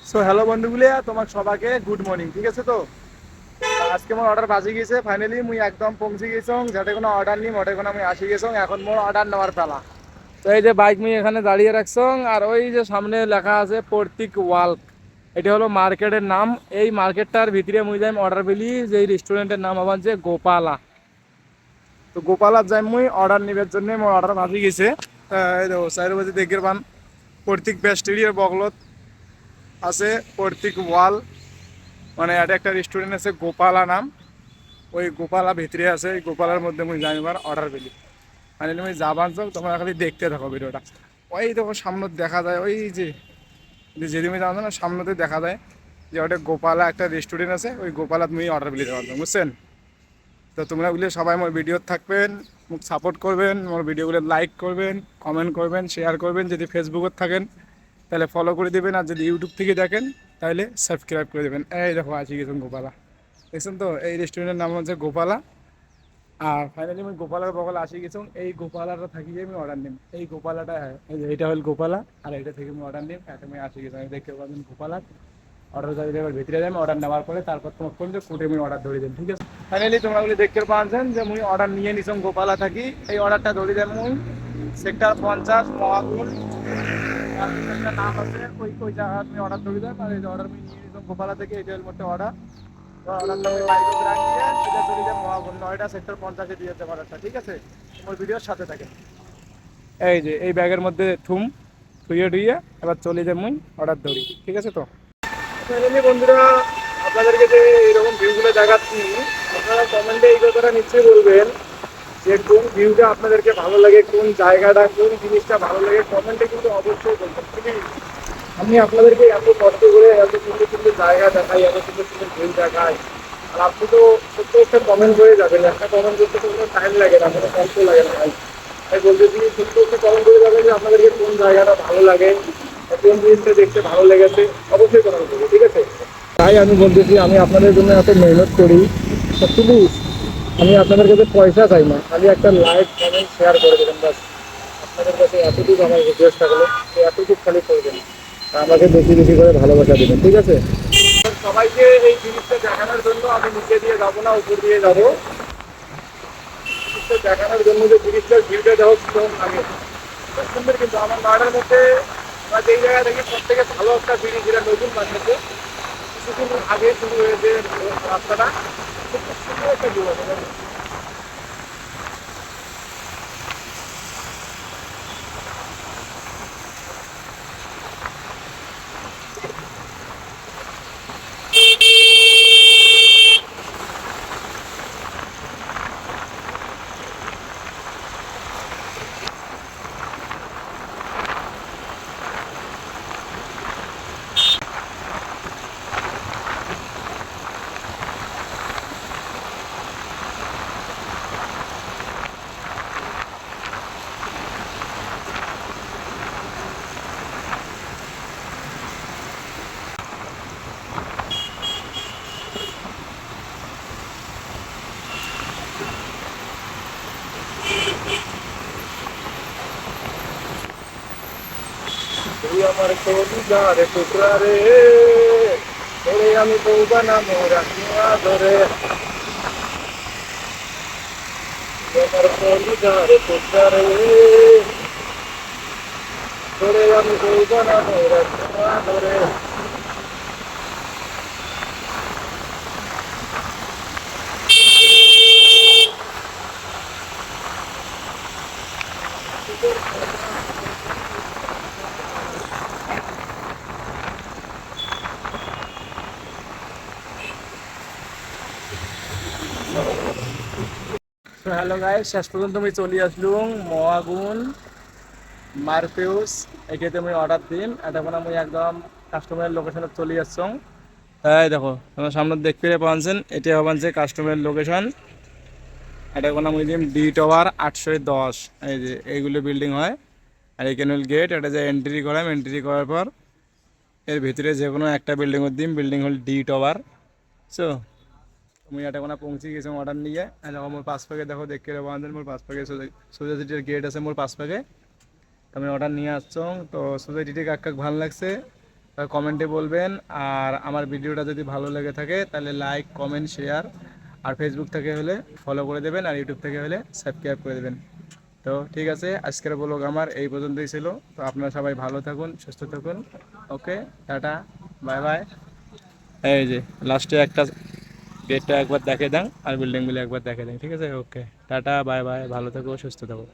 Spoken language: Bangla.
সো হ্যালো বন্ধুগুলিয়া তোমাক সবাকে গুড মর্নিং, ঠিক আছে? তো আজকে মোর অর্ডার বাজি গেছে। ফাইনালি মুই একদম পৌঁছে গেছং, যাতে কোনো অর্ডার নিম ওটা কোনো আমি আসি গেছং। এখন মোর অর্ডার নেওয়ার পালা। তো এই যে বাইক মুই এখানে দাঁড়িয়ে রাখছং, আর ওই যে সামনে লেখা আছে প্রতীক ওয়াল্ক, এটা হলো মার্কেটের নাম। এই মার্কেটটার ভিতরে মুই যাই অর্ডার পেলি, যে এই রেস্টুরেন্টের নাম আবার যে গোপালা। তো গোপালার যাই মুই অর্ডার নিবার জন্য। মোর অর্ডার বাজি গেছে। এই দেখো 4 বাজে দেখের পান প্রতীক বেস্টেরিয়ার বগলত আছে প্রতীক ওয়াল, মানে এটা একটা রেস্টুরেন্ট আছে গোপালা নাম। ওই গোপালা ভিতরে আছে, এই গোপালার মধ্যে মুই যাইবার অর্ডার পেলি। মানে তুমি যাবান চোখ তোমরা খালি দেখতে থাকো ভিডিওটা। ওই দেখো সামনে দেখা যায়, ওই যে যেদিন যাবো না সামনেতে দেখা যায় যে ওটা গোপালা একটা রেস্টুরেন্ট আছে। ওই গোপালা তুমি অর্ডার পেলি দেওয়ার জন্য, বুঝছেন? তো তোমরা বলে সবাই মোর ভিডিও থাকবেন, মোক সাপোর্ট করবেন, মোর ভিডিওগুলো লাইক করবেন, কমেন্ট করবেন, শেয়ার করবেন। যদি ফেসবুকত থাকেন তাহলে ফলো করে দেবেন, আর যদি ইউটিউব থেকে দেখেন তাহলে সাবস্ক্রাইব করে দেবেন। এই দেখো আছি গেছেন গোপালা, দেখছেন তো? এই রেস্টুরেন্টের নাম হচ্ছে গোপালা। আর ফাইনালি আমি গোপালার বগলে আসি গেছি। এই গোপালাটা থাকি আমি অর্ডার নিম। এই গোপালাটা, এই যে এইটা হল গোপালা, আর এটা থেকে আমি অর্ডার নিম। এখন আমি আসি গেছি, আমি দেখতে পাবেন গোপালা অর্ডার যাবে। এবার ভিতরে যাই অর্ডার নেওয়ার পরে, তারপর তোমার কোন যে কোটে আমি অর্ডার ধরে দেন, ঠিক আছে? ফাইনালি তোমরা বলে দেখতে পাচ্ছেন যে মুই অর্ডার নিয়ে নিছং গোপালা থাকি। এই অর্ডারটা ধরে দেন মুই সেক্টর 50 মহাগুল, তার একটা নাম আছে। ওই ওই জায়গা আমি অর্ডার ধরে দেন। আর এই যে অর্ডার আমি নিয়ে নিছং গোপালা থেকে, এই যে মধ্যে অর্ডার। অর্ডারটা আমি বাইরে রাখিয়ে সেটা চলে যায় মহাগুল 9টা সেক্টর 50-এ দিয়ে যেতে অর্ডারটা, ঠিক আছে? আমার ভিডিওর সাথে থাকে। এই যে এই ব্যাগের মধ্যে থুম থুইয়ে টুইয়ে এবার চলে যাই মুই অর্ডার ধরি, ঠিক আছে? তো ফাইনালি বন্ধুরা, আপনাদেরকে যে এরকম ভিউগুলো দেখাচ্ছি, আপনারা কমেন্টে এই কথাটা নিশ্চয়ই বলবেন যে কোন ভিউটা আপনাদেরকে ভালো লাগে, কোন জায়গাটা, কোন জিনিসটা ভালো লাগে। কমেন্টে কিন্তু অবশ্যই বলবেন, প্লিজ। আমি আপনাদেরকে এত কষ্ট করে এত সুন্দর সুন্দর জায়গা দেখাই, এত সুন্দর সুন্দর ভিউ দেখাই, আর আপনি তো ছোট্ট একটা কমেন্ট করে যাবেন। একটা কমেন্ট করতে তো কোনো টাইম লাগে না, কোনো কষ্ট লাগে না ভাই। তাই বলতেছি ছোট্ট একটা কমেন্ট করে যাবেন যে আপনাদেরকে কোন জায়গাটা ভালো লাগে, কোন জিনিসটা দেখতে ভালো লেগেছে, অবশ্যই কমেন্ট করবে, ঠিক আছে? তাই আমি বলতেছি, আমি আপনাদের জন্য এত মেহনত করি, প্লিজ আমি আপনাদের কাছে পয়সা চাই না, খালি একটা লাইক কমেন্ট শেয়ার করে দেবেন বাস। আপনাদের কাছে এতটুকু আমার রিকোয়েস্ট থাকলো, যে এতটুকু খালি করবেন, আর আমাকে বেশি বেশি করে ভালোবাসা দেবেন, ঠিক আছে? সবাইকে এই জিনিসটা দেখানোর জন্য আমি নিচে দিয়ে যাবো না, উপর দিয়ে যাবো। জিনিসটা দেখানোর জন্য যে জিনিসটার ভিউটা দেওয়া ছিল আমি খুব সুন্দর। কিন্তু আমার নয়টার মধ্যে আমরা যেই জায়গা থেকে সব থেকে ভালো একটা ব্রিজ, যেটা নতুন বানিয়েছে, কিছুদিন আগে শুরু হয়েছে রাস্তাটা, খুব সুন্দর একটা ভিউ আছে। তুই আমার কলিজা রে টুকরা রে, তোরে আমি বউ বানাবো রাখিয়া ধরে। তুই আমার কলিজা রে টুকরা রে, তোরে আমি বউ বানাবো রাখিয়া ধরে। তো হ্যালো গাইস, শেষ পর্যন্ত আমি চলে আসলুম মহাগুণ মারপেউস। এটাতে আমি অর্ডার দিম। এটা মানে আমি একদম কাস্টমারের লোকেশনে চলে আসছং। তাই দেখো তোমার সামনে দেখতে পাচ্ছেন, এটা হবেন যে কাস্টমারের লোকেশন। এটা কোনো আমি দিম ডি টাওয়ার 810। এই যে এইগুলো বিল্ডিং হয়, আর এখানে হল গেট। এটা যে এন্ট্রি করাম, এন্ট্রি করার পর এর ভিতরে যে কোনো একটা বিল্ডিংয়ের দিম, বিল্ডিং হল ডি টাওয়ার। সো তুমি এটা কোনো পৌঁছে গেছো অর্ডার নিয়ে। দেখো মোর পাঁচ প্যাকে, দেখো দেখতে পাচ্ছেন মোর পাঁচ প্যাকে সোসাইটির গেট আছে মোর পাঁচ প্যাকে। আমি অর্ডার নিয়ে আসছো। তো সোসাইটিতে কাক কাক ভালো লাগছে কমেন্টে বলবেন। আর আমার ভিডিওটা যদি ভালো লেগে থাকে তাহলে লাইক কমেন্ট শেয়ার, আর ফেসবুক থেকে হলে ফলো করে দেবেন, আর ইউটিউব থেকে হলে সাবস্ক্রাইব করে দেবেন। তো ঠিক আছে, আজকের ব্লগ আমার এই পর্যন্তই ছিল। তো আপনারা সবাই ভালো থাকুন, সুস্থ থাকুন। ওকে, টাটা, বাই বাই। এই যে লাস্টে একটা গেটটা একবার দেখে দেন, আর বিল্ডিংগুলো একবার দেখে দেন। ঠিক আছে, ওকে, টাটা, বাই বাই, ভালো থাকো, সুস্থ থাকো।